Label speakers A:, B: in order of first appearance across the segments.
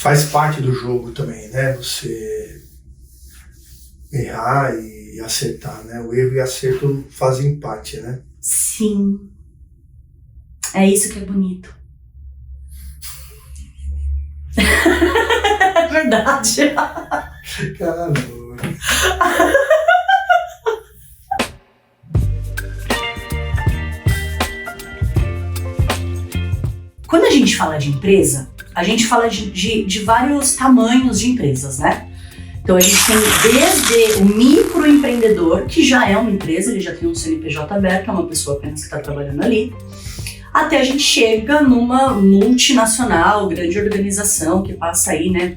A: faz parte do jogo também, né? Você errar e acertar, né? O erro e acerto fazem parte, né?
B: Sim. É isso que é bonito. É verdade.
A: Caramba.
B: Quando a gente fala de empresa, a gente fala de vários tamanhos de empresas, né? Então a gente tem desde o microempreendedor, que já é uma empresa, ele já tem um CNPJ aberto, é uma pessoa apenas que está trabalhando ali, até a gente chega numa multinacional, grande organização que passa aí, né,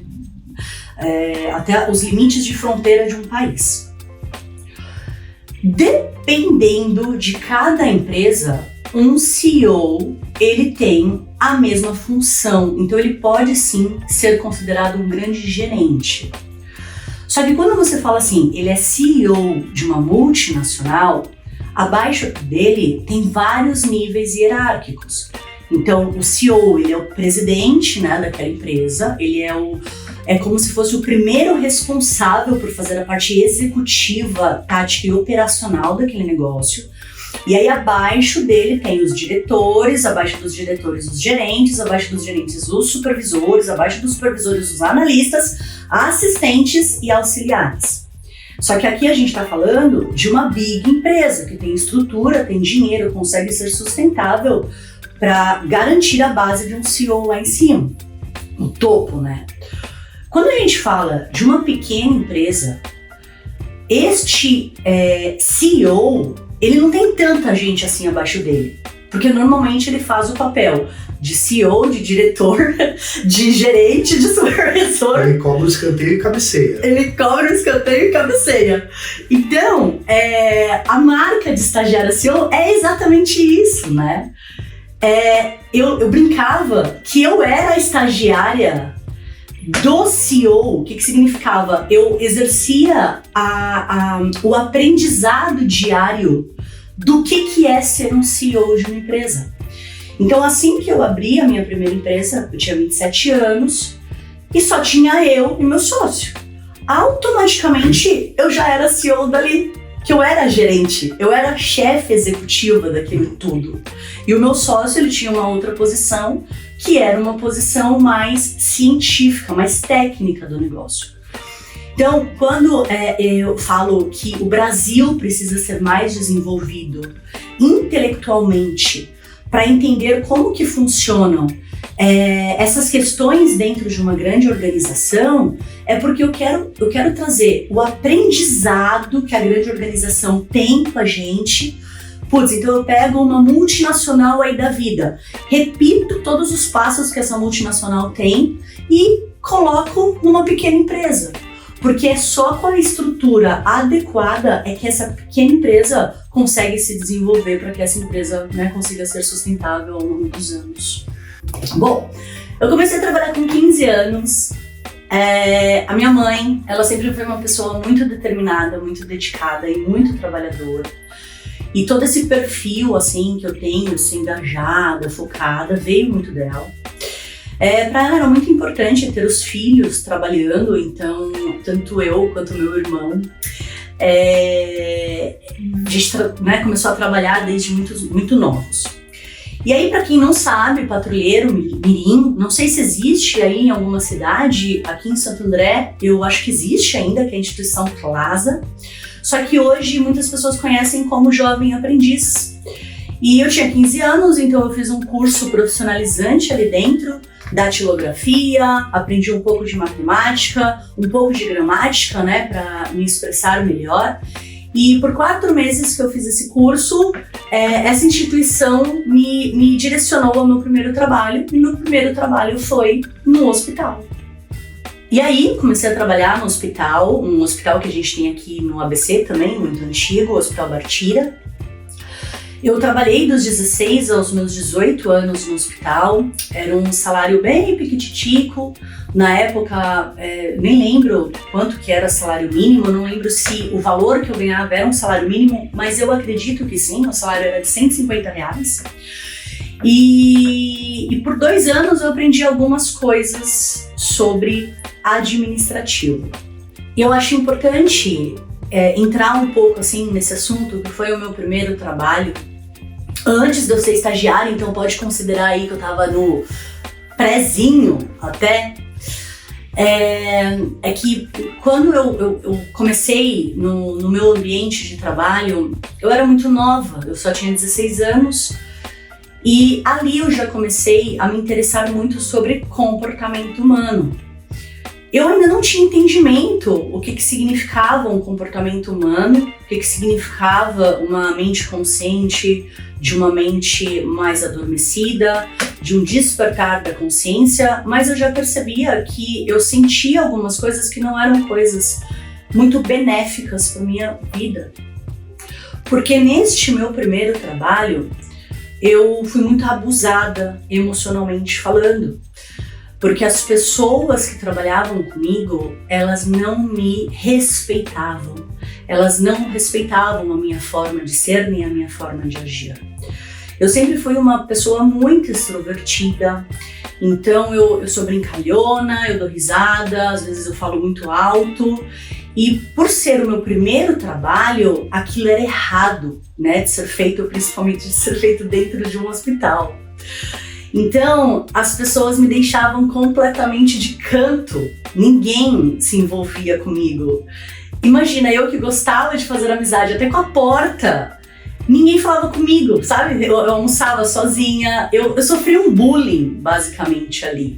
B: até os limites de fronteira de um país. Dependendo de cada empresa, um CEO, ele tem a mesma função, então ele pode sim ser considerado um grande gerente. Só que quando você fala assim, ele é CEO de uma multinacional, abaixo dele tem vários níveis hierárquicos. Então o CEO, ele é o presidente, né, daquela empresa, ele é como se fosse o primeiro responsável por fazer a parte executiva, tática e operacional daquele negócio. E aí abaixo dele tem os diretores, abaixo dos diretores os gerentes, abaixo dos gerentes os supervisores, abaixo dos supervisores os analistas, assistentes e auxiliares. Só que aqui a gente está falando de uma big empresa que tem estrutura, tem dinheiro, consegue ser sustentável para garantir a base de um CEO lá em cima, no topo, né? Quando a gente fala de uma pequena empresa, este CEO, ele não tem tanta gente assim abaixo dele, porque normalmente ele faz o papel de CEO, de diretor, de gerente, de supervisor.
A: Ele cobra o escanteio e cabeceia.
B: Então, a marca de estagiária CEO é exatamente isso, né? Eu brincava que eu era a estagiária do CEO. O que significava? Eu exercia o aprendizado diário do que é ser um CEO de uma empresa. Então, assim que eu abri a minha primeira empresa, eu tinha 27 anos e só tinha eu e meu sócio. Automaticamente, eu já era CEO dali, que eu era gerente, eu era chefe executiva daquilo tudo. E o meu sócio, ele tinha uma outra posição, que era uma posição mais científica, mais técnica do negócio. Então, quando eu falo que o Brasil precisa ser mais desenvolvido intelectualmente para entender como que funcionam essas questões dentro de uma grande organização, é porque eu quero trazer o aprendizado que a grande organização tem com a gente. Putz, então eu pego uma multinacional aí da vida, repito todos os passos que essa multinacional tem e coloco numa pequena empresa. Porque é só com a estrutura adequada é que essa pequena empresa consegue se desenvolver para que essa empresa, né, consiga ser sustentável ao longo dos anos. Bom, eu comecei a trabalhar com 15 anos. A minha mãe, ela sempre foi uma pessoa muito determinada, muito dedicada e muito trabalhadora. E todo esse perfil assim que eu tenho, assim, engajada, focada, veio muito dela. Para ela era muito importante ter os filhos trabalhando, então tanto eu quanto meu irmão, a gente começou a trabalhar desde muito novos. E aí, para quem não sabe, patrulheiro, mirim, não sei se existe aí em alguma cidade, aqui em Santo André, eu acho que existe ainda, que é a instituição Plaza, só que hoje muitas pessoas conhecem como Jovem Aprendiz. E eu tinha 15 anos, então eu fiz um curso profissionalizante ali dentro, datilografia, aprendi um pouco de matemática, um pouco de gramática, né, para me expressar melhor. E por 4 meses que eu fiz esse curso, essa instituição me direcionou ao meu primeiro trabalho, e meu primeiro trabalho foi no hospital. E aí comecei a trabalhar no hospital, um hospital que a gente tem aqui no ABC também, muito antigo, o Hospital Bartira. Eu trabalhei dos 16 aos meus 18 anos no hospital, era um salário bem piquititico, na época nem lembro quanto que era salário mínimo, não lembro se o valor que eu ganhava era um salário mínimo, mas eu acredito que sim, o salário era de R$150. E por 2 anos eu aprendi algumas coisas sobre administrativo. E eu acho importante entrar um pouco assim nesse assunto, que foi o meu primeiro trabalho. Antes de eu ser estagiária, então pode considerar aí que eu tava no prézinho até. É que quando eu comecei no meu ambiente de trabalho, eu era muito nova, eu só tinha 16 anos. E ali eu já comecei a me interessar muito sobre comportamento humano. Eu ainda não tinha entendimento o que significava um comportamento humano, o que significava uma mente consciente, de uma mente mais adormecida, de um despertar da consciência, mas eu já percebia que eu sentia algumas coisas que não eram coisas muito benéficas para minha vida. Porque neste meu primeiro trabalho, eu fui muito abusada emocionalmente falando. Porque as pessoas que trabalhavam comigo, elas não me respeitavam. Elas não respeitavam a minha forma de ser, nem a minha forma de agir. Eu sempre fui uma pessoa muito extrovertida, então eu sou brincalhona, eu dou risada, às vezes eu falo muito alto. E por ser o meu primeiro trabalho, aquilo era errado, né, de ser feito, principalmente de ser feito dentro de um hospital. Então, as pessoas me deixavam completamente de canto. Ninguém se envolvia comigo. Imagina, eu que gostava de fazer amizade até com a porta. Ninguém falava comigo, sabe? Eu almoçava sozinha. Eu sofri um bullying, basicamente, ali.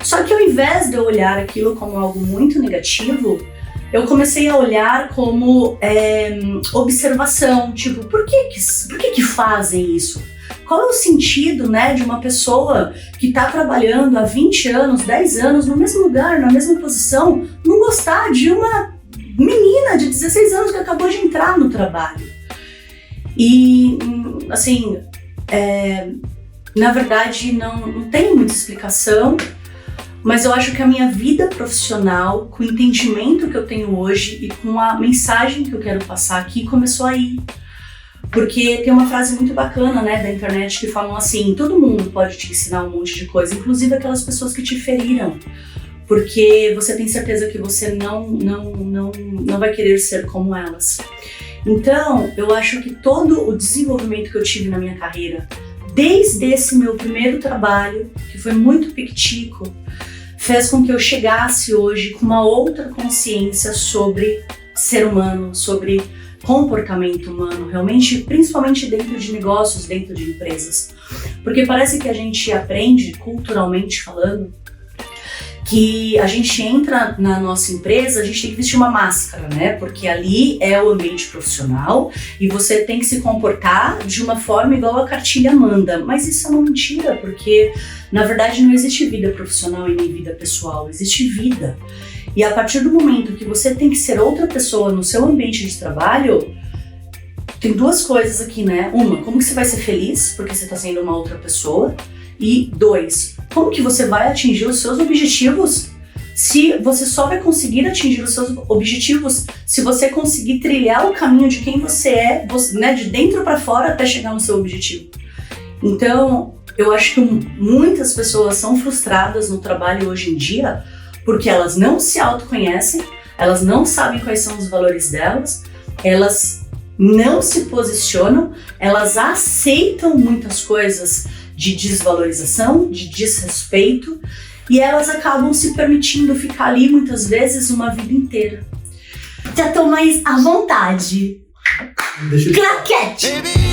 B: Só que ao invés de eu olhar aquilo como algo muito negativo, eu comecei a olhar como observação. Tipo, por que fazem isso? Qual é o sentido, né, de uma pessoa que está trabalhando há 20 anos, 10 anos, no mesmo lugar, na mesma posição, não gostar de uma menina de 16 anos que acabou de entrar no trabalho? E, assim, na verdade, não tem muita explicação, mas eu acho que a minha vida profissional, com o entendimento que eu tenho hoje e com a mensagem que eu quero passar aqui, começou aí. Porque tem uma frase muito bacana, né, da internet que falam assim: todo mundo pode te ensinar um monte de coisa, inclusive aquelas pessoas que te feriram, porque você tem certeza que você não vai querer ser como elas. Então, eu acho que todo o desenvolvimento que eu tive na minha carreira, desde esse meu primeiro trabalho, que foi muito pictico, fez com que eu chegasse hoje com uma outra consciência sobre ser humano, sobre comportamento humano, realmente, principalmente dentro de negócios, dentro de empresas. Porque parece que a gente aprende, culturalmente falando, que a gente entra na nossa empresa, a gente tem que vestir uma máscara, né? Porque ali é o ambiente profissional e você tem que se comportar de uma forma igual a cartilha manda. Mas isso é uma mentira, porque na verdade não existe vida profissional e nem vida pessoal, existe vida. E a partir do momento que você tem que ser outra pessoa no seu ambiente de trabalho, tem 2 coisas aqui, né? Uma, como que você vai ser feliz porque você está sendo uma outra pessoa? E 2, como que você vai atingir os seus objetivos se você só vai conseguir atingir os seus objetivos se você conseguir trilhar o caminho de quem você é, né, de dentro para fora até chegar no seu objetivo. Então, eu acho que muitas pessoas são frustradas no trabalho hoje em dia porque elas não se autoconhecem, elas não sabem quais são os valores delas, elas não se posicionam, elas aceitam muitas coisas de desvalorização, de desrespeito, e elas acabam se permitindo ficar ali muitas vezes uma vida inteira. Já tô mais à vontade.
A: Deixa eu...
B: Claquete!